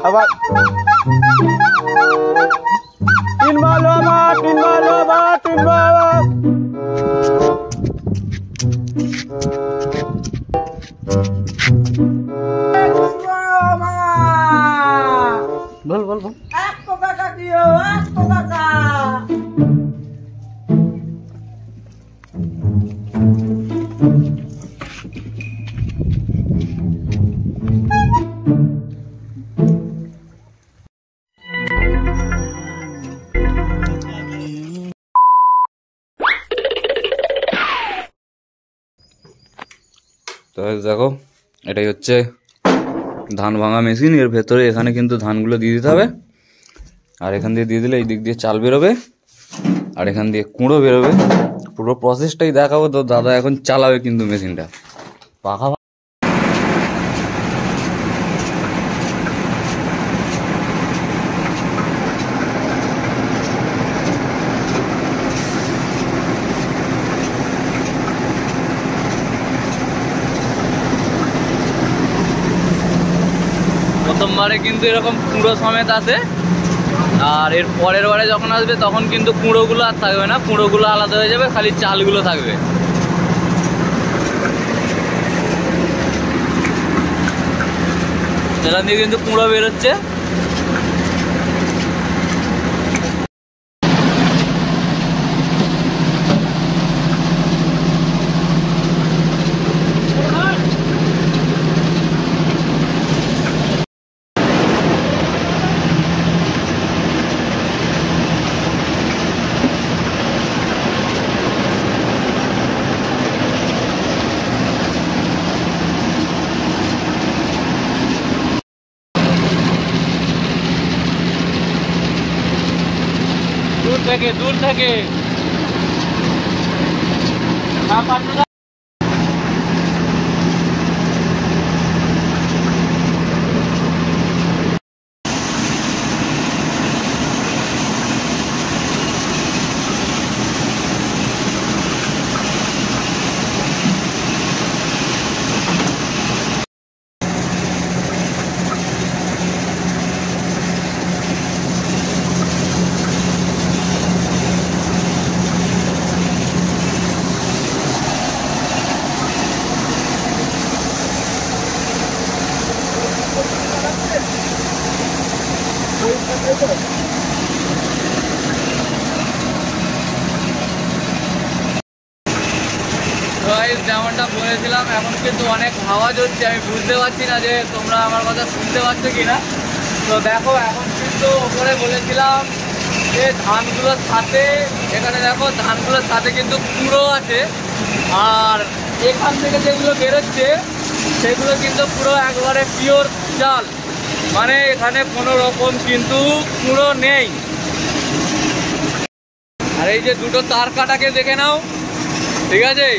আবার তিন ভালো আবার তিন ভালো আবার তিন ভালো বল বল বল এক টাকা দিও, এক টাকা। তো দেখো এটাই হচ্ছে ধান ভাঙা মেশিন। এর ভেতরে এখানে কিন্তু ধানগুলো দিয়ে দিতে হবে, আর এখান দিয়ে দিয়ে দিলে এই দিক দিয়ে চাল বেরোবে, আর এখান দিয়ে কুঁড়ো বেরোবে। পুরো প্রসেসটাই দেখাবো। তো দাদা এখন চালাবে কিন্তু মেশিনটা পাখা। প্রথমবারে কিন্তু এরকম কুঁড়ো সমেত আসে, আর এর পরের বারে যখন আসবে তখন কিন্তু কুঁড়োগুলো আর থাকবে না, কুঁড়োগুলো আলাদা হয়ে যাবে, খালি চালগুলো থাকবে। এখান দিয়ে কিন্তু কুঁড়ো বেরোচ্ছে। দূর থেকে যেমনটা বলেছিলাম, এখন কিন্তু অনেক আওয়াজ হচ্ছে, আমি বুঝতে পারছি না যে তোমরা আমার কথা শুনতে পাচ্ছ কিনা। তো দেখো এখন কিন্তু ওপরে বলেছিলাম যে ধানগুলোর সাথে, এখানে দেখো ধানগুলোর সাথে কিন্তু কুঁড়ো আছে, আর এখান থেকে যেগুলো বেরোচ্ছে সেগুলো কিন্তু পুরো একবারে পিওর চাল, মানে এখানে কোনো রকম কিন্তু কুঁড়ো নেই। আর এই যে দুটো তার কাটাকে দেখে নাও, ঠিক আছে।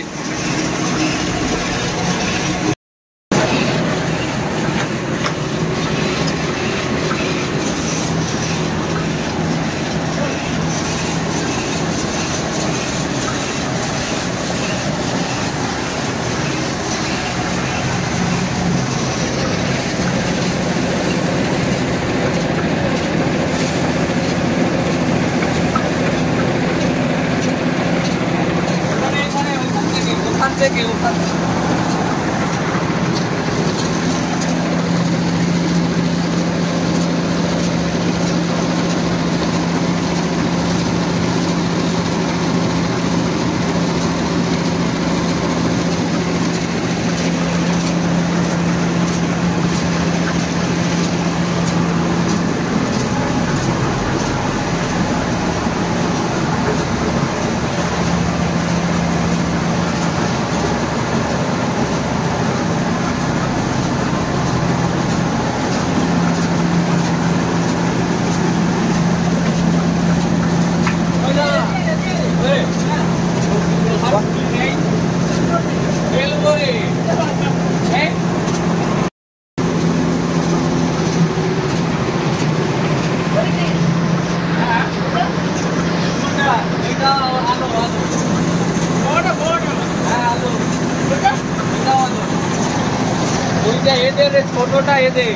এইটা এদের, ছোটটা এদের,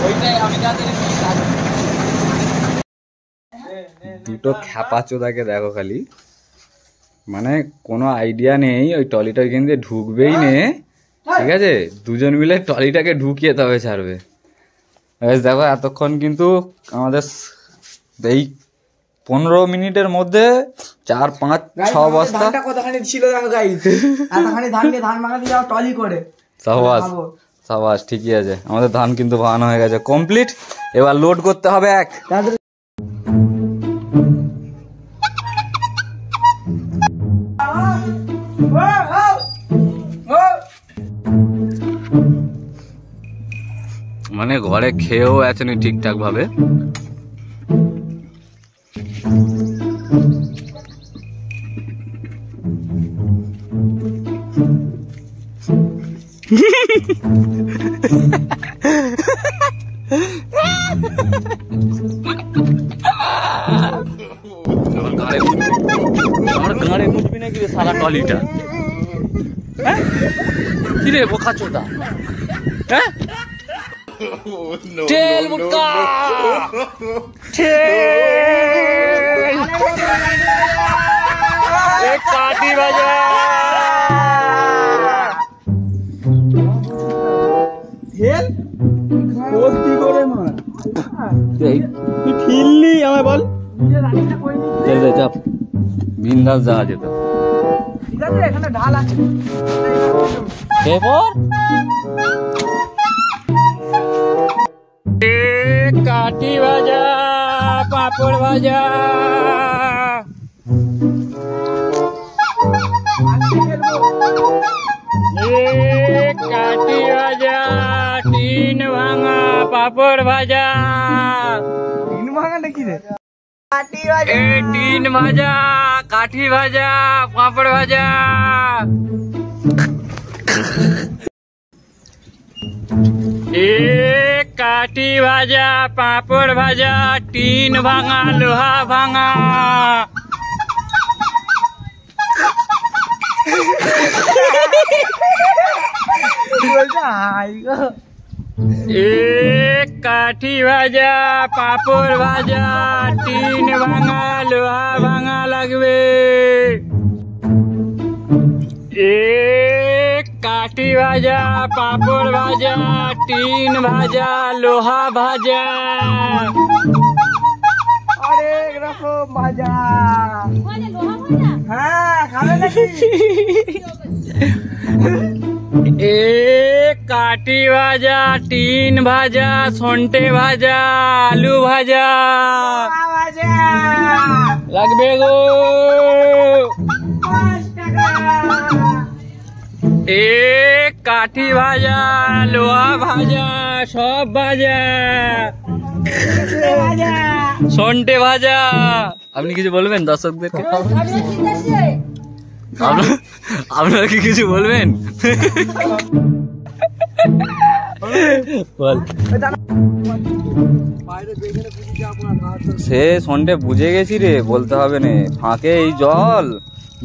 ওইটাই আমি যাদের দুটো খ্যাপাচোদাকে দেখো খালি, মানে কোনো আইডিয়া নেই ওই টলিটা ওইখান দিয়ে ঢুকবেই নে, ঠিক আছে, দুজন মিলে টলিটাকে ঢুকিয়ে তবে ছাড়বে। দেখো এতক্ষণ কিন্তু আমাদের এই 15 মিনিটের মধ্যে 4, 5, 6 বস্তা কতখানি ছিল দেখো গাইস, এতখানি ধান নিয়ে ধান ভাঙাতে যাও টলি করে। সাবাস সাবাস, ঠিকই আছে, আমাদের ধান কিন্তু ভাঙানো হয়ে গেছে, কমপ্লিট। এবার লোড করতে হবে এক। মানে ঘরে খেয়েও আছেনি ঠিকঠাক ভাবে। আমার গাঁড়ে মুছবি নাকি রে সারা টলিটা? হ্যাঁ কি রে বোকা চোদা? হ্যাঁ তেল মুক্কা কাটি বাজা কি করে মার তুই ঠিললি আমায় বল। চল রে চাপ, বিন্দাস যাওয়া যেত। ঠিক আছে, এখানে ঢাল আছে। এরপর কাটি ভাজা, পাঁপড় ভাজা, কাটি ভাজা, টিন ভাঙা, পাঁপড় ভাজা, টিন ভাঙা নাকি রে? টিন ভাজা, কাঠি ভাজা, পাঁপড় ভাজা। কাঠি ভাজা, পাঁপড় ভাজা, টিন ভাঙা, লোহা ভাঙা। কাঠি ভাজা, পাঁপড় ভাজা, টিন ভাঙা, লোহা ভাঙা লাগবে। কাঠি ভাজা, পাঁপড় ভাজা, টিন ভাজা, লোহা ভাজা, অনেক রকম ভাজা। হ্যাঁ, খাবে নাকি? কাঠি ভাজা, টিন ভাজা, সন্টে ভাজা, আলু ভাজা ভাজা লাগবে গো। 5 টাকা। কাঠি ভাজা, লোহা ভাজা, সব ভাজা, সন্টে ভাজা। আপনি কিছু বলবেন দর্শকদেরকে? আপনারা কি কিছু বলবেন? সে সন্টে বুঝে গেছি রে, বলতে হবে না। ফাঁকে এই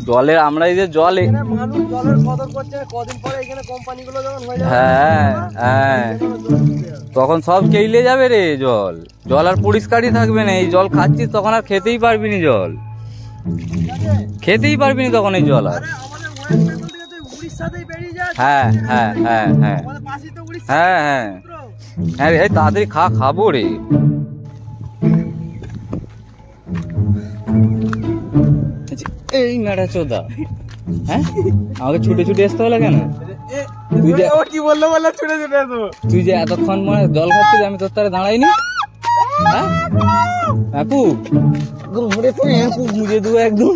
জলের আমরা এই যে জল, মানুষ জলের কদর করছে কদিন পরে এখানে কোম্পানিগুলো যখন হয়ে যাবে, হ্যাঁ হ্যাঁ, তখন সব কেইলে যাবে রে জল। জল আর পরিষ্কারই থাকবে না। এই জল খাচ্ছিস তখন আর খেতেই পারবি না, জল খেতেই পারবি না তখন এই জল আর। হ্যাঁ হ্যাঁ হ্যাঁ হ্যাঁ হ্যাঁ হ্যাঁ হ্যাঁ, এই তাড়াতাড়ি খাবো রে। এই নাড়া চোদা, হ্যাঁ আমাকে ছুটে ছুটে আসতে হলো কেন? তুই যে কি বললো বলে ছুটে ছুটে আসবো? তুই যে এতক্ষণ মানে জল খাচ্ছিস, আমি তোর তারে দাঁড়াইনি? হ্যাঁ প্যাপু, ঘুরে প্যাপু মুজে দেবো একদম,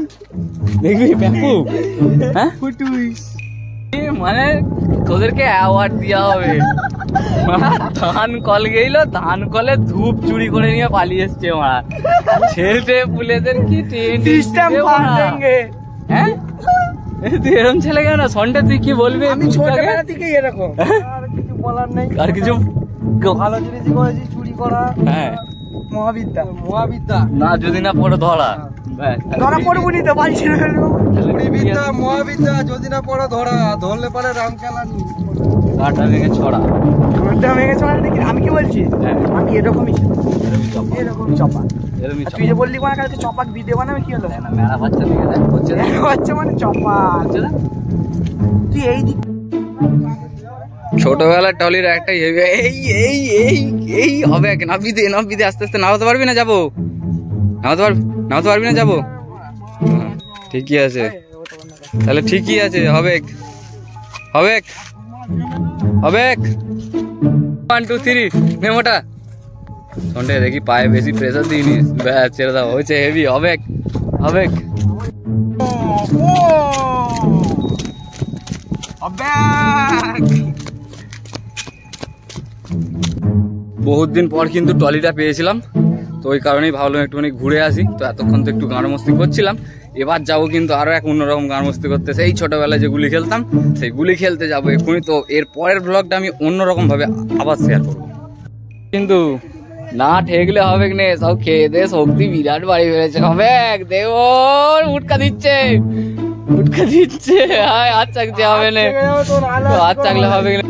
দেখবি প্যাপু। হ্যাঁ মানে তোদেরকে অ্যাওয়ার্ড দেওয়া হবে। ধান কল গেল, ধান কলে ধূপ চুরি করে নিয়ে পালিয়ে এসছে মারা। ছেলেতে পুলেদের কি সিস্টেম ফাটেঙ্গে। হ্যাঁ তুই এরকম ছেলে কেন? সন্টে তুই কি বলবি? আমি ছোটবেলা থেকেই এরকম, আর কিছু বলার নেই। আর কিছু ভালো জিনিসই করেছি, চুরি করা। হ্যাঁ মহাবিদ্যা না, যদি না পড়ে ধরা, ধরা পড়বো নি তো, পারছি না। মহাবিদ্যা যদি না পড়ো ধরা, ধরলে পরে রাম খেলানি। গাটা ভেঙে ছড়া। ঘন্টা ভেঙে চলা দেখি আমি কি বলছি, হ্যাঁ। আমি এরকমই এরকম চপা। এরমই তুই যে বললি কোন কাছে চপাক ভিডিও বানাবে কি হলো? না মেলা বাচ্চা দিকে দেখ হচ্ছে না, হচ্ছে মানে চপা হচ্ছে না। তুই এই দিক ছোটবেলার টলির একটাই হেভি, এই এই এই এই হবে নাবি দে আস্তে আস্তে। নামাতে পারবি না? যাবো নামাতে পারবি না? যাবো, ঠিকই আছে তাহলে, ঠিকই আছে, হবে 1 2 3 নেমোটা সন্ডে দেখি পায়ে বেশি প্রেসার দিইনি, ব্যাস ছেড়ে দাও, হয়েছে হেভি, হবে বহুত দিন পর কিন্তু ট্রলিটা পেয়েছিলাম, তো ওই কারণেই ভাবলাম একটুখানি ঘুরে আসি। তো এতক্ষণ তো একটু গাঁড় মস্তি করছিলাম, এবার যাবো কিন্তু আরো এক অন্যরকম গাঁড় মস্তি করতে, সেই ছোটবেলায় যে গুলি খেলতাম সেই গুলি খেলতে যাবো এক্ষুনি। তো এর পরের ব্লগটা আমি অন্যরকম ভাবে আবার শেয়ার করবো, কিন্তু না ঠেকলে হবে না, সব খেয়ে দে শক্তি বিরাট বাড়ি ফেলেছে। হবে দেওর উটকা দিচ্ছে হাত চাকতে হবে না, হাত চাকলে হবে না।